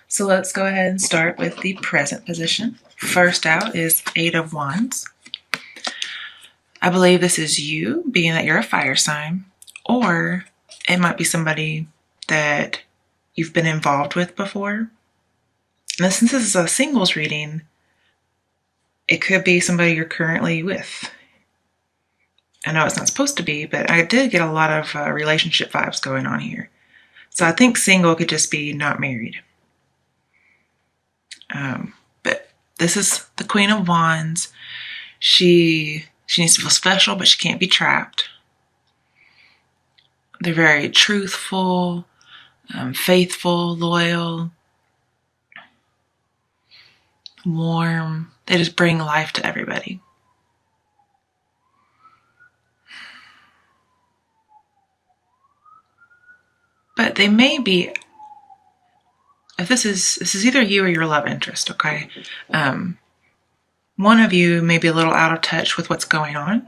So let's go ahead and start with the present position. First out is Eight of Wands. I believe this is you, being that you're a fire sign, or it might be somebody that you've been involved with before. Now, since this is a singles reading, it could be somebody you're currently with. I know it's not supposed to be, but I did get a lot of relationship vibes going on here. So I think single could just be not married. But this is the Queen of Wands. She needs to feel special, but she can't be trapped. They're very truthful, faithful, loyal, warm. They just bring life to everybody. But they may be, if this is either you or your love interest, okay? One of you may be a little out of touch with what's going on.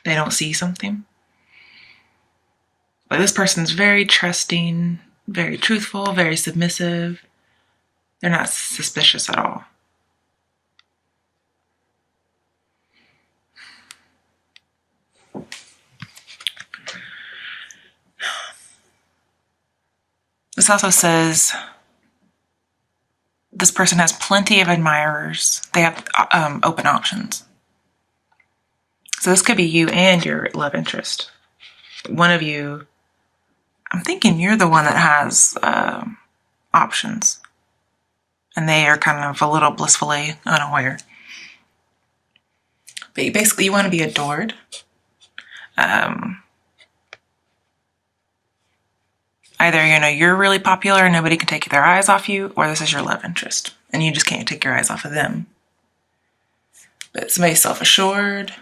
They don't see something. But this person's very trusting, very truthful, very submissive. They're not suspicious at all. This also says this person has plenty of admirers. They have open options. So this could be you and your love interest. One of you, I'm thinking you're the one that has options. And they are kind of a little blissfully unaware. But basically you want to be adored. Either, you're really popular and nobody can take their eyes off you, or this is your love interest and you just can't take your eyes off of them. But somebody's self-assured.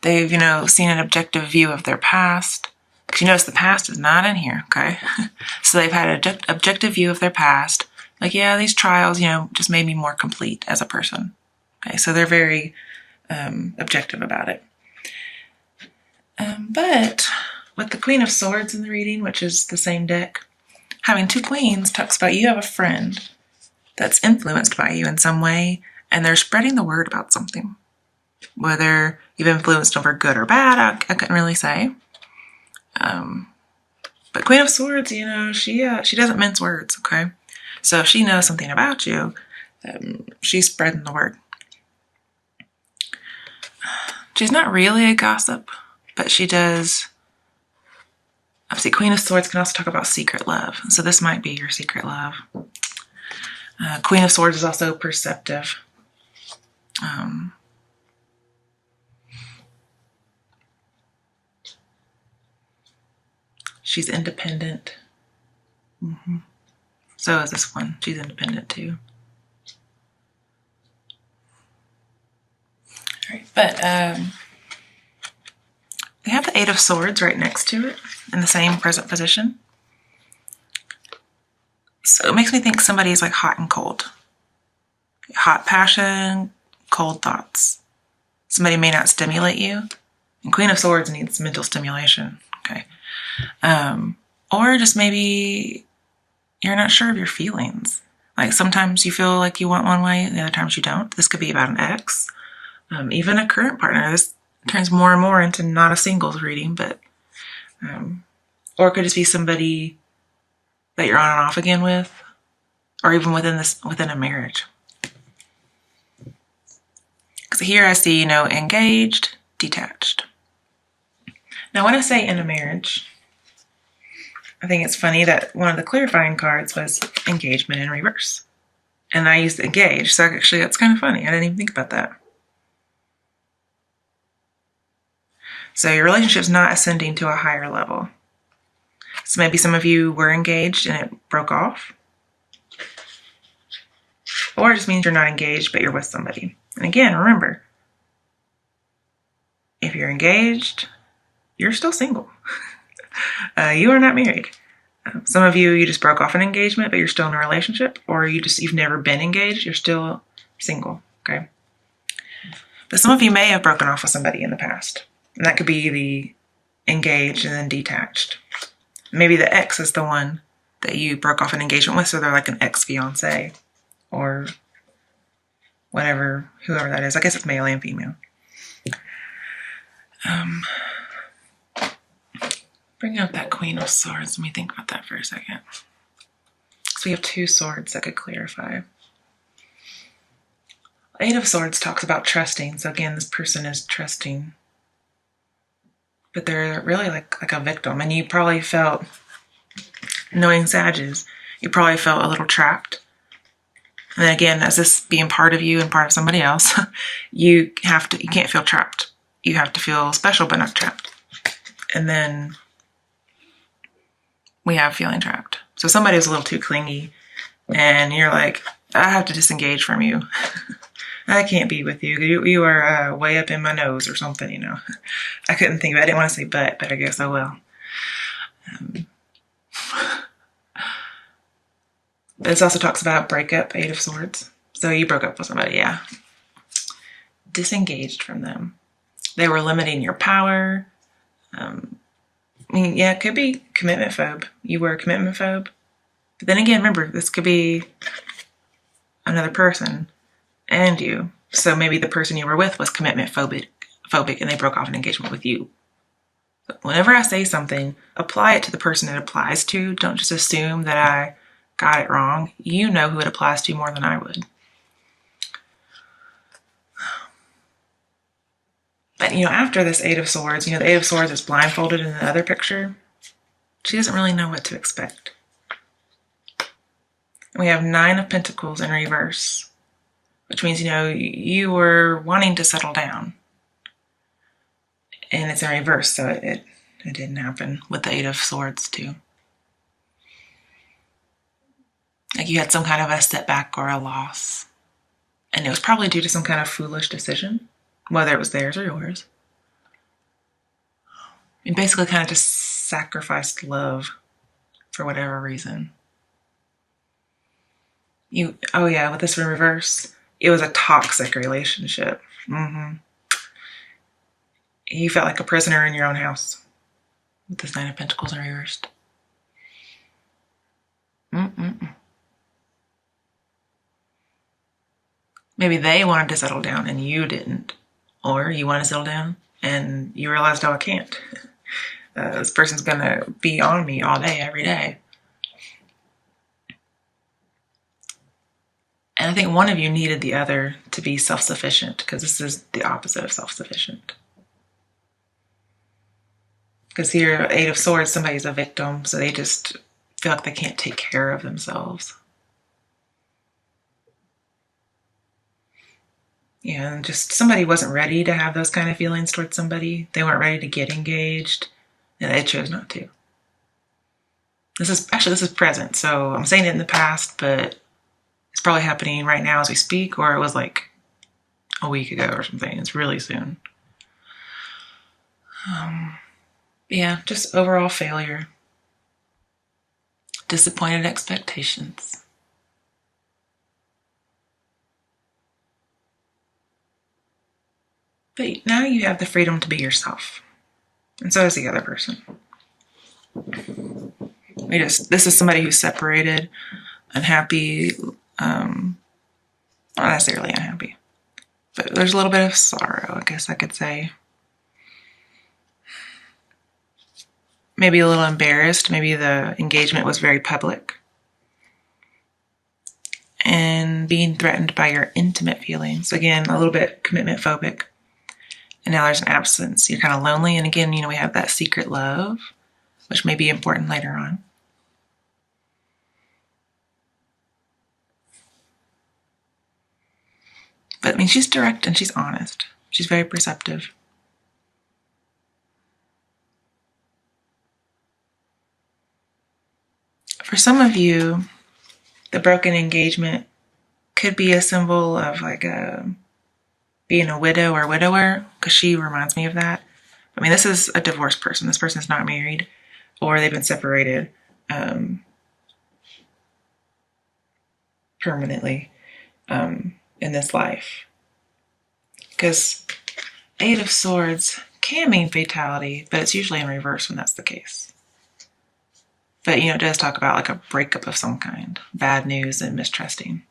They've, seen an objective view of their past. Because you notice the past is not in here, okay? So they've had an objective view of their past. Like, yeah, these trials, just made me more complete as a person. Okay, so they're very objective about it. But with the Queen of Swords in the reading, which is the same deck, having two queens talks about you have a friend that's influenced by you in some way, and they're spreading the word about something. Whether you've influenced them for good or bad, I couldn't really say. But Queen of Swords, she doesn't mince words, okay? So if she knows something about you, she's spreading the word. She's not really a gossip, but she does. Obviously, Queen of Swords can also talk about secret love. So this might be your secret love. Queen of Swords is also perceptive. She's independent. So is this one. She's independent too. All right, but they have the Eight of Swords right next to it in the same present position. So it makes me think somebody is like hot and cold. Hot passion, cold thoughts. Somebody may not stimulate you. And Queen of Swords needs mental stimulation, okay? Or just maybe you're not sure of your feelings. Like sometimes you feel like you want one way, and the other times you don't. This could be about an ex, even a current partner. This turns more and more into not a singles reading, but or it could just be somebody that you're on and off again with, or even within a marriage. Because here I see, engaged, detached. Now when I say in a marriage, I think it's funny that one of the clarifying cards was engagement in reverse. And I used engaged, so actually that's kind of funny. I didn't even think about that. So your relationship's not ascending to a higher level. So maybe some of you were engaged and it broke off. Or it just means you're not engaged, but you're with somebody. And again, remember, if you're engaged, you're still single. You are not married. Some of you just broke off an engagement, but you're still in a relationship. Or you've never been engaged, you're still single, okay? But some of you may have broken off with somebody in the past. And that could be the engaged and then detached. Maybe the ex is the one that you broke off an engagement with, so they're like an ex-fiance or whatever, whoever that is. I guess it's male and female. Bring up that Queen of Swords. Let me think about that for a second. So we have 2 swords that could clarify. Eight of Swords talks about trusting. So again, this person is trusting, but they're really like a victim. And you probably felt, knowing Sages, you probably felt a little trapped. And then again, as this being part of you and part of somebody else, you can't feel trapped. You have to feel special, but not trapped. And then we have feeling trapped. So somebody is a little too clingy and you're like, I have to disengage from you. I can't be with you. You are way up in my nose or something, you know. I couldn't think of it. I didn't want to say but I guess I will. This also talks about breakup, 8 of Swords. So you broke up with somebody, yeah. Disengaged from them. They were limiting your power. I mean, yeah, it could be commitment phobe. You were a commitment phobe. But then again, remember, this could be another person and you. So maybe the person you were with was commitment phobic and they broke off an engagement with you. So whenever I say something, apply it to the person it applies to. Don't just assume that I got it wrong. You know who it applies to more than I would. But, you know, after this 8 of Swords, you know, the 8 of Swords is blindfolded in the other picture. She doesn't really know what to expect. And we have 9 of Pentacles in reverse, which means, you know, you were wanting to settle down. And it's in reverse, so it didn't happen with the 8 of Swords too. Like you had some kind of a setback or a loss. And it was probably due to some kind of foolish decision, whether it was theirs or yours. And basically kind of just sacrificed love for whatever reason. Oh yeah, with this in reverse, it was a toxic relationship. You felt like a prisoner in your own house with this 9 of Pentacles in reversed. Maybe they wanted to settle down and you didn't. Or you want to settle down and you realized, oh, I can't. This person's going to be on me all day, every day. And I think one of you needed the other to be self-sufficient, because this is the opposite of self-sufficient. Because here, 8 of Swords, somebody's a victim, so they just feel like they can't take care of themselves. Yeah, and just somebody wasn't ready to have those kind of feelings towards somebody. They weren't ready to get engaged, and they chose not to. This is present, so I'm saying it in the past, but it's probably happening right now as we speak, or it was like a week ago or something. It's really soon. Yeah, just overall failure. Disappointed expectations. But now you have the freedom to be yourself. And so does the other person. This is somebody who's separated, unhappy, not necessarily unhappy, but there's a little bit of sorrow, I guess I could say. Maybe a little embarrassed. Maybe the engagement was very public. And being threatened by your intimate feelings. Again, a little bit commitment phobic. And now there's an absence. You're kind of lonely. And again, you know, we have that secret love, which may be important later on. But I mean, she's direct and she's honest. She's very perceptive. For some of you, the broken engagement could be a symbol of like being a widow or widower, because she reminds me of that. I mean, this is a divorced person. This person's not married, or they've been separated permanently in this life. Because 8 of Swords can mean fatality, but it's usually in reverse when that's the case. But, it does talk about like a breakup of some kind, bad news and mistrusting,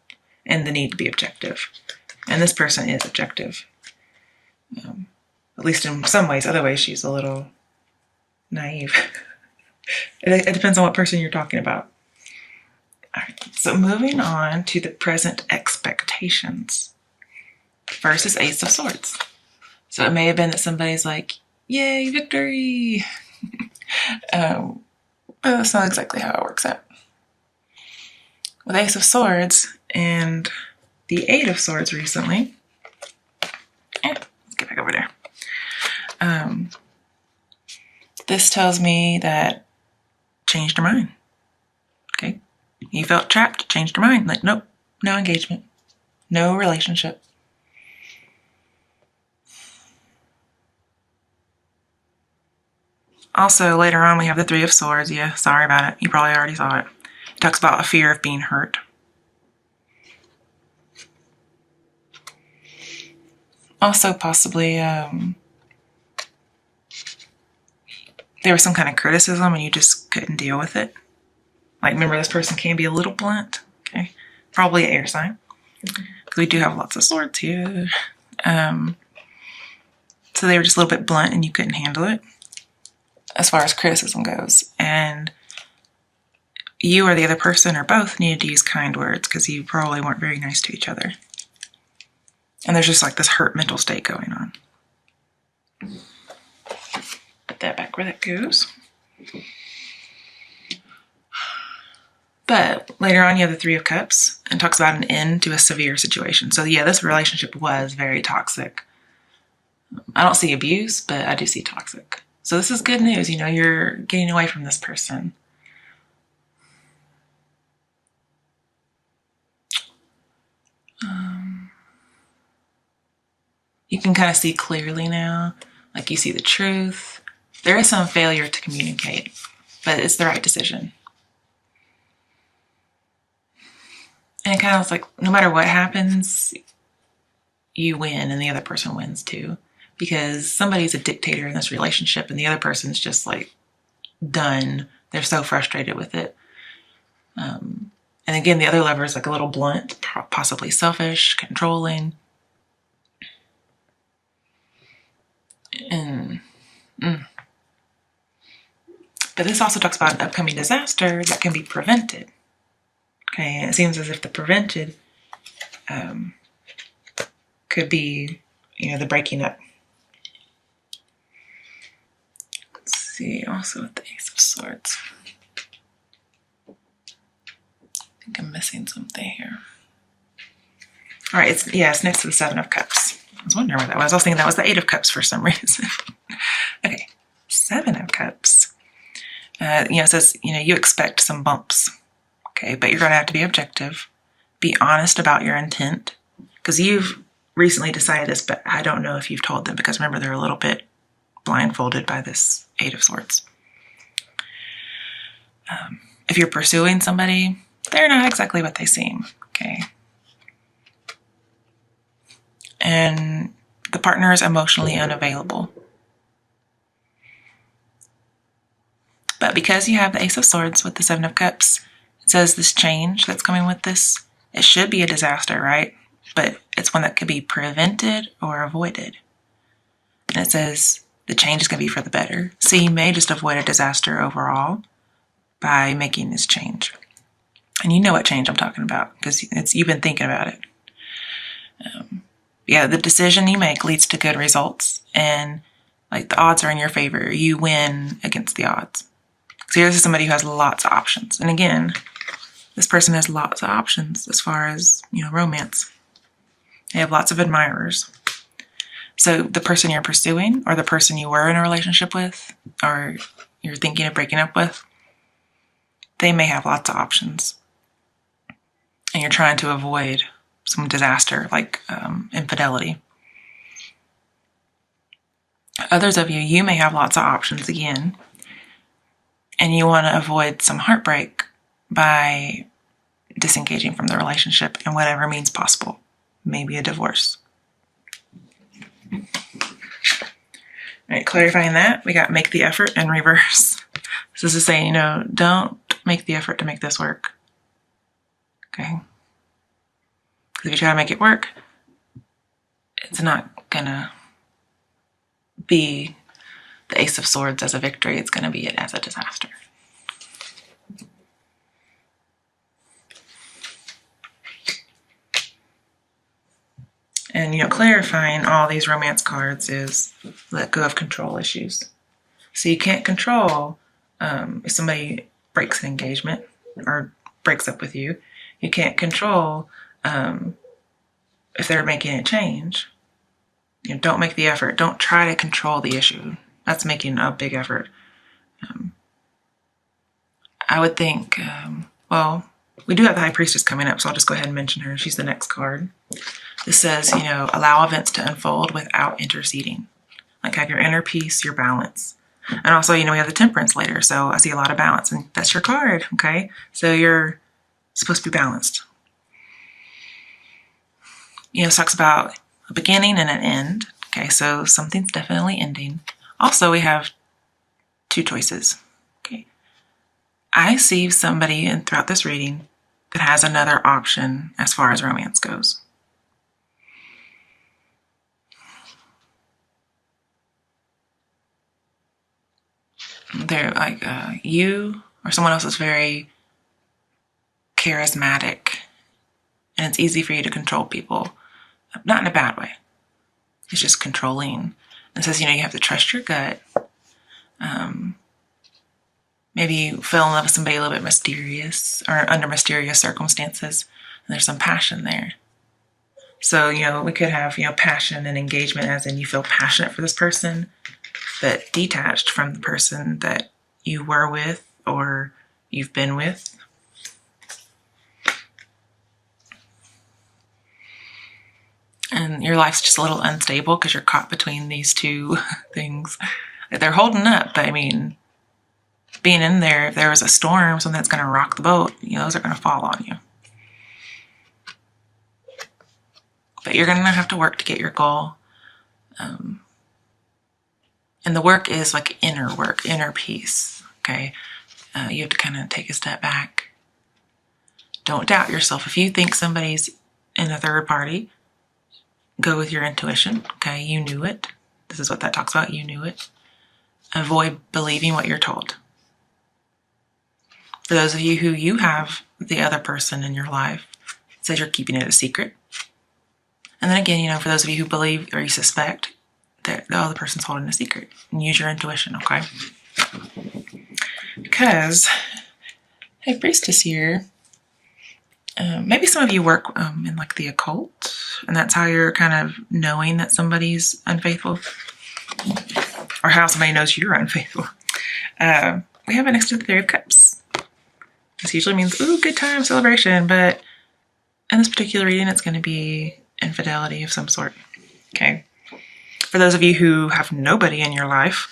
and the need to be objective. And this person is objective. At least in some ways. Other ways, she's a little naive. It depends on what person you're talking about. All right, so moving on to the present expectations. First is Ace of Swords. So it may have been that somebody's like, yay, victory. But that's not exactly how it works out. With Ace of Swords and the Eight of Swords recently. Let's get back over there. This tells me that changed your mind. Okay. You felt trapped, changed your mind. Like, nope, no engagement, no relationship. Also, later on, we have the Three of Swords. Yeah, sorry about it. You probably already saw it. It talks about a fear of being hurt. Also, possibly, there was some kind of criticism and you just couldn't deal with it. Like, remember, this person can be a little blunt. Okay, probably an air sign. Because we do have lots of swords here. So they were just a little bit blunt and you couldn't handle it as far as criticism goes. And you or the other person or both needed to use kind words because you probably weren't very nice to each other. And there's just like this hurt mental state going on. Put that back where that goes. But later on, you have the Three of Cups and talks about an end to a severe situation. So yeah, this relationship was very toxic. I don't see abuse, but I do see toxic. So this is good news. You're getting away from this person. You can kind of see clearly now. Like, you see the truth. There is some failure to communicate, but it's the right decision. And it kind of was like, no matter what happens, you win and the other person wins too. Because somebody's a dictator in this relationship and the other person's just like done. They're so frustrated with it. And again, the other lover is like a little blunt, possibly selfish, controlling. But this also talks about an upcoming disaster that can be prevented. Okay, and it seems as if the prevented could be, the breaking up. Let's see, also with the Ace of Swords. I think I'm missing something here. All right, it's next to the Seven of Cups. I was wondering what that was. I was thinking that was the Eight of Cups for some reason. Okay, Seven of Cups. It says, you expect some bumps. Okay, but you're going to have to be objective. Be honest about your intent. Because you've recently decided this, but I don't know if you've told them. Because remember, they're a little bit blindfolded by this Eight of Swords. If you're pursuing somebody, they're not exactly what they seem. Okay. And the partner is emotionally unavailable. But because you have the Ace of Swords with the Seven of Cups, it says this change that's coming with this, it should be a disaster, right? But it's one that could be prevented or avoided. And it says the change is going to be for the better. So you may just avoid a disaster overall by making this change. And you know what change I'm talking about because you've been thinking about it. The decision you make leads to good results, and like the odds are in your favor. You win against the odds. So here's somebody who has lots of options. And again, this person has lots of options as far as, romance. They have lots of admirers. So the person you're pursuing or the person you were in a relationship with or you're thinking of breaking up with, they may have lots of options. And you're trying to avoid some disaster like infidelity. Others of you may have lots of options again, and you want to avoid some heartbreak by disengaging from the relationship in whatever means possible. Maybe a divorce. All right, clarifying that, we got make the effort in reverse. So this is saying, don't make the effort to make this work. Okay? Because if you try to make it work, it's not gonna be the Ace of Swords as a victory. It's gonna be it as a disaster. And, clarifying all these romance cards is let go of control issues. So you can't control if somebody breaks an engagement or breaks up with you. You can't control if they're making a change. Don't make the effort. Don't try to control the issue. That's making a big effort. I would think, we do have the High Priestess coming up, so I'll just go ahead and mention her. She's the next card. This says, allow events to unfold without interceding. Like have your inner peace, your balance. And also, we have the Temperance later, so I see a lot of balance, and that's your card, okay? So you're supposed to be balanced. It talks about a beginning and an end. Okay, so something's definitely ending. Also, we have two choices. Okay, I see somebody throughout this reading that has another option as far as romance goes. They're like you or someone else is very charismatic, and it's easy for you to control people. Not in a bad way. It's just controlling. It says, you have to trust your gut. Maybe you fell in love with somebody a little bit mysterious or under mysterious circumstances, and there's some passion there. So, we could have, passion and engagement as in you feel passionate for this person, but detached from the person that you were with or you've been with. And your life's just a little unstable because you're caught between these two things. They're holding up, but being in there, if there was a storm, something that's going to rock the boat, those are going to fall on you. But you're going to have to work to get your goal. And the work is like inner work, inner peace, okay? You have to kind of take a step back. Don't doubt yourself. If you think somebody's in a third party, go with your intuition, okay? You knew it. This is what that talks about. You knew it. Avoid believing what you're told. For those of you who you have the other person in your life, it says you're keeping it a secret. And then again, for those of you who believe or you suspect that the other person's holding a secret, and use your intuition, okay? Because, hey, Priestess here. Maybe some of you work in like the occult, and that's how you're kind of knowing that somebody's unfaithful, or how somebody knows you're unfaithful. We have it next to the Three of Cups. This usually means, ooh, good time, celebration, but in this particular reading, it's going to be infidelity of some sort, okay? For those of you who have nobody in your life,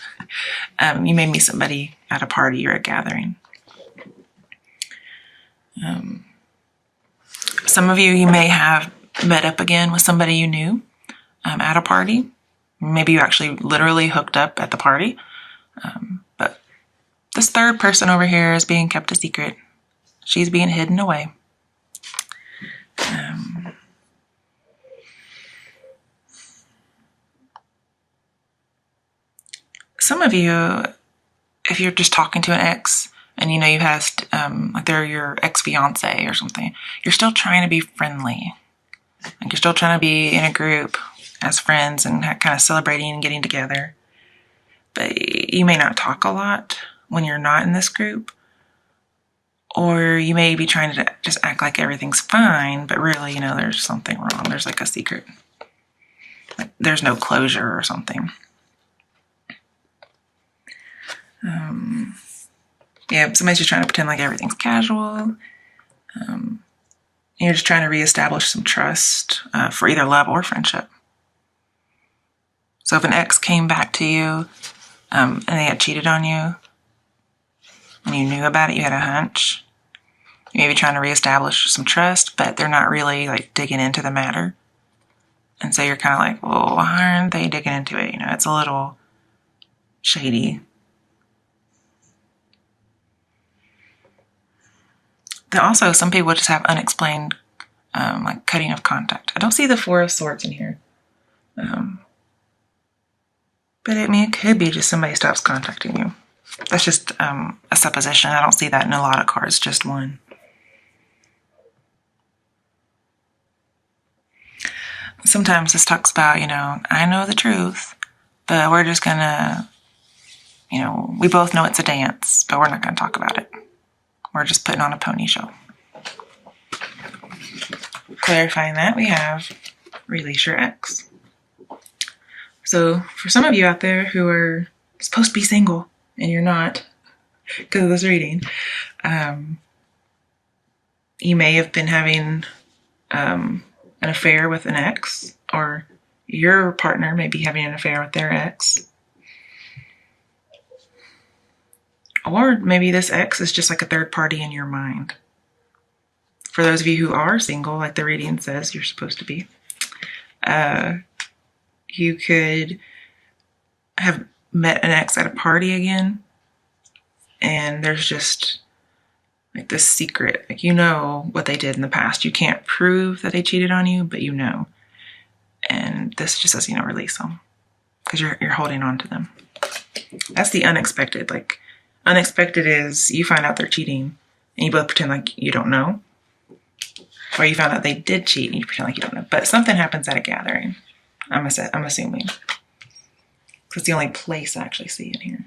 you may meet somebody at a party or a gathering. Some of you may have met up again with somebody you knew at a party. Maybe you actually literally hooked up at the party. But this third person over here is being kept a secret. She's being hidden away. Some of you, if you're just talking to an ex and you had like they're your ex-fiance or something, you're still trying to be friendly. Like you're still trying to be in a group as friends and kind of celebrating and getting together. But you may not talk a lot when you're not in this group. Or you may be trying to just act like everything's fine, but really, there's something wrong. There's like a secret. Like there's no closure or something. Yeah, somebody's just trying to pretend like everything's casual. You're just trying to reestablish some trust for either love or friendship. So if an ex came back to you and they had cheated on you, and you knew about it, you had a hunch, you may be trying to reestablish some trust, but they're not really like digging into the matter. And so you're kind of like, well, why aren't they digging into it? It's a little shady. Also, some people just have unexplained, like cutting of contact. I don't see the Four of Swords in here. But I mean, it could be just somebody stops contacting you. That's just a supposition. I don't see that in a lot of cards, just one. Sometimes this talks about, I know the truth, but we're just gonna, we both know it's a dance, but we're not gonna talk about it. We're just putting on a pony show. Clarifying that, we have release your ex. So for some of you out there who are supposed to be single and you're not because of this reading, you may have been having an affair with an ex, or your partner may be having an affair with their ex. Or maybe this ex is just like a third party in your mind. For those of you who are single, like the reading says you're supposed to be, you could have met an ex at a party again, and there's just like this secret, like what they did in the past. You can't prove that they cheated on you, but and this just says release them because you're holding on to them. That's the unexpected. Like unexpected is you find out they're cheating and you both pretend like you don't know, or you found out they did cheat and you pretend like you don't know, but something happens at a gathering. I'm assuming. It's the only place I actually see in here.